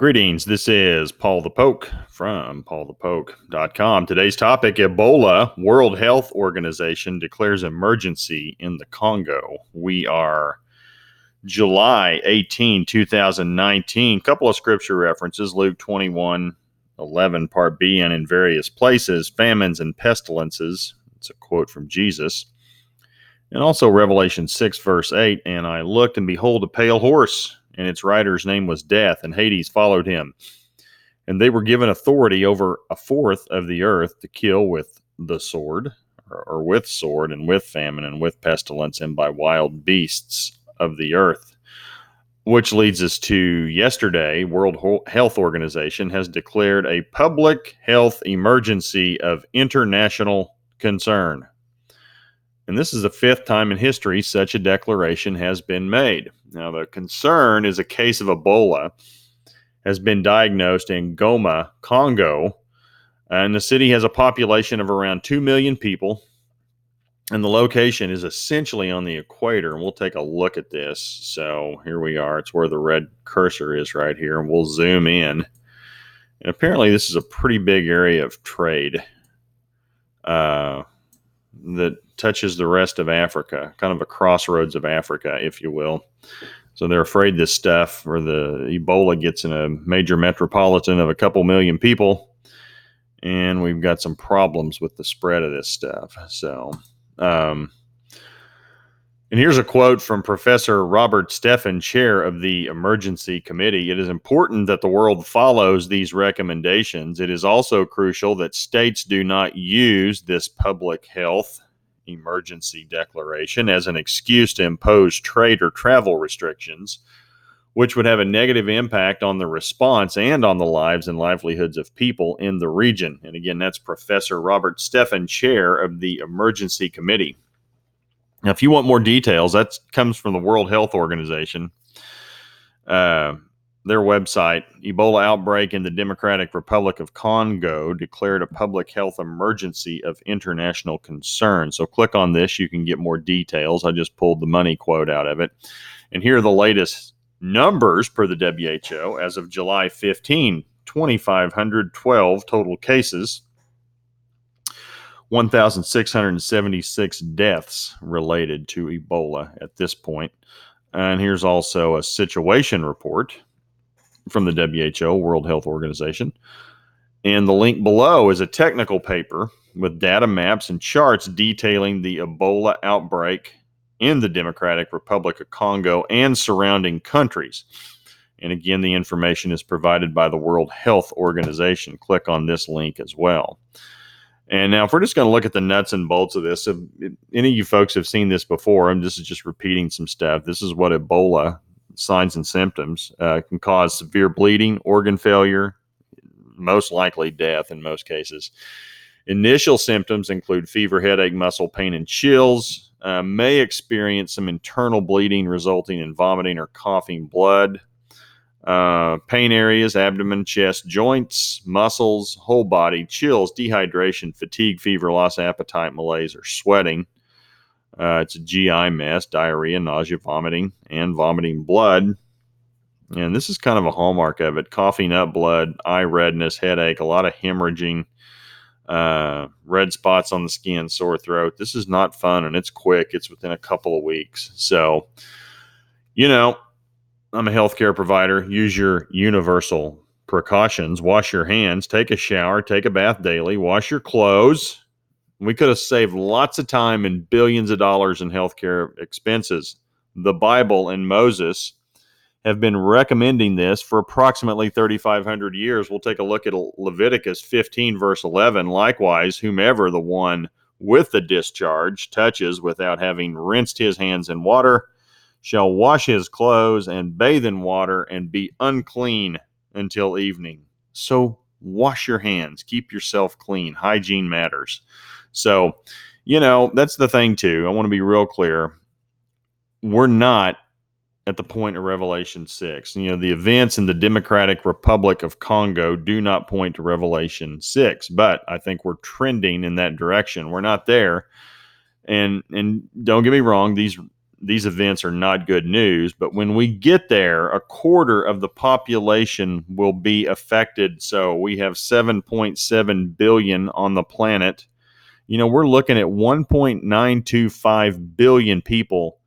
Greetings. This is Paul the Poke from PaulthePoke.com. Today's topic: Ebola. World Health Organization declares emergency in the Congo. We are July 18, 2019. Couple of scripture references: Luke 21:11, Part B, and in various places, famines and pestilences. It's a quote from Jesus. And also Revelation 6, verse 8, and I looked, and behold, a pale horse, and its rider's name was Death, and Hades followed him. And they were given authority over a fourth of the earth to kill with the sword, or with sword, and with famine, and with pestilence, and by wild beasts of the earth. Which leads us to yesterday. World Health Organization has declared a public health emergency of international concern. And this is the fifth time in history such a declaration has been made. Now, the concern is a case of Ebola has been diagnosed in Goma, Congo, and the city has a population of around 2 million people, and the location is essentially on the equator, and we'll take a look at this. So here we are. It's where the red cursor is right here, and we'll zoom in. And apparently this is a pretty big area of trade that touches the rest of Africa, kind of a crossroads of Africa, if you will. So they're afraid this stuff, or the Ebola, gets in a major metropolitan of a couple million people, and we've got some problems with the spread of this stuff. So, and here's a quote from Professor Robert Steffen, chair of the Emergency Committee. It is important that the world follows these recommendations. It is also crucial that states do not use this public health emergency declaration as an excuse to impose trade or travel restrictions, which would have a negative impact on the response and on the lives and livelihoods of people in the region. And again, that's Professor Robert Steffen, chair of the Emergency Committee. Now, if you want more details, that comes from the World Health Organization. Their website: Ebola outbreak in the Democratic Republic of Congo declared a public health emergency of international concern. So click on this. You can get more details. I just pulled the money quote out of it. And here are the latest numbers per the WHO. As of July 15, 2,512 total cases, 1,676 deaths related to Ebola at this point. And here's also a situation report from the WHO, World Health Organization. And the link below is a technical paper with data maps and charts detailing the Ebola outbreak in the Democratic Republic of Congo and surrounding countries. And again, the information is provided by the World Health Organization. Click on this link as well. And now, if we're just going to look at the nuts and bolts of this, if any of you folks have seen this before, this is just repeating some stuff. This is what Ebola signs and symptoms can cause: severe bleeding, organ failure, most likely death in most cases. Initial symptoms include fever, headache, muscle pain, and chills. May experience some internal bleeding resulting in vomiting or coughing blood. Pain areas: abdomen, chest, joints, muscles, whole body, chills, dehydration, fatigue, fever, loss of appetite, malaise, or sweating. It's a GI mess: diarrhea, nausea, vomiting, and vomiting blood. And this is kind of a hallmark of it: coughing up blood, eye redness, headache, a lot of hemorrhaging, red spots on the skin, sore throat. This is not fun, and it's quick. It's within a couple of weeks. So, I'm a healthcare provider. Use your universal precautions. Wash your hands, take a shower, take a bath daily, wash your clothes. We could have saved lots of time and billions of dollars in healthcare expenses. The Bible and Moses have been recommending this for approximately 3,500 years. We'll take a look at Leviticus 15, verse 11. Likewise, whomever the one with the discharge touches without having rinsed his hands in water shall wash his clothes and bathe in water and be unclean until evening. So wash your hands. Keep yourself clean. Hygiene matters. So, that's the thing too. I want to be real clear. We're not at the point of Revelation 6. The events in the Democratic Republic of Congo do not point to Revelation 6, but I think we're trending in that direction. We're not there. And don't get me wrong, these these events are not good news. But when we get there, a quarter of the population will be affected. So we have 7.7 billion on the planet. We're looking at 1.925 billion people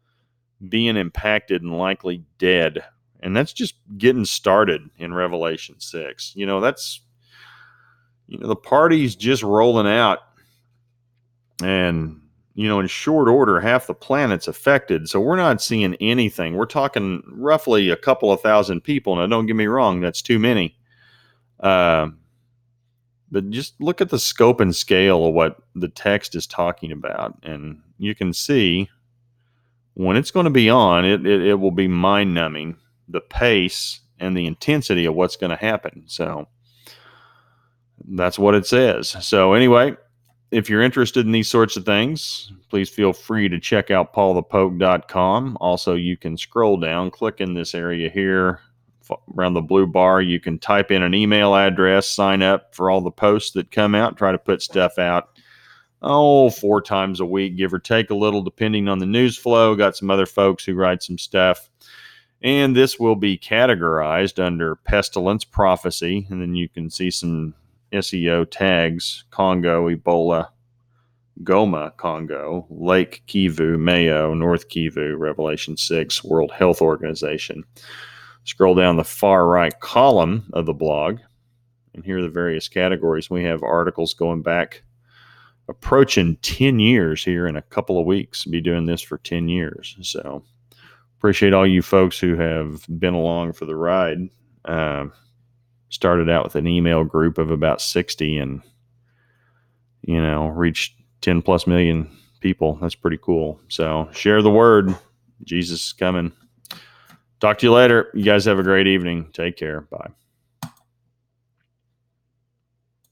being impacted and likely dead. And that's just getting started in Revelation 6. That's, the party's just rolling out. And, in short order, half the planet's affected. So we're not seeing anything. We're talking roughly a couple of thousand people. Now, don't get me wrong, that's too many. But just look at the scope and scale of what the text is talking about. And you can see when it's going to be on, it will be mind-numbing, the pace and the intensity of what's going to happen. So that's what it says. So anyway, if you're interested in these sorts of things, please feel free to check out PaulthePoke.com. Also, you can scroll down, click in this area here around the blue bar. You can type in an email address, sign up for all the posts that come out, try to put stuff out 4 times a week, give or take a little, depending on the news flow. Got some other folks who write some stuff. And this will be categorized under pestilence prophecy. And then you can see some SEO tags: Congo, Ebola, Goma, Congo, Lake Kivu, Mayo, North Kivu, Revelation 6, World Health Organization. Scroll down the far right column of the blog, and here are the various categories. We have articles going back approaching 10 years here in a couple of weeks. Be doing this for 10 years. So appreciate all you folks who have been along for the ride. Started out with an email group of about 60 and, reached 10 plus million people. That's pretty cool. So share the word. Jesus is coming. Talk to you later. You guys have a great evening. Take care. Bye.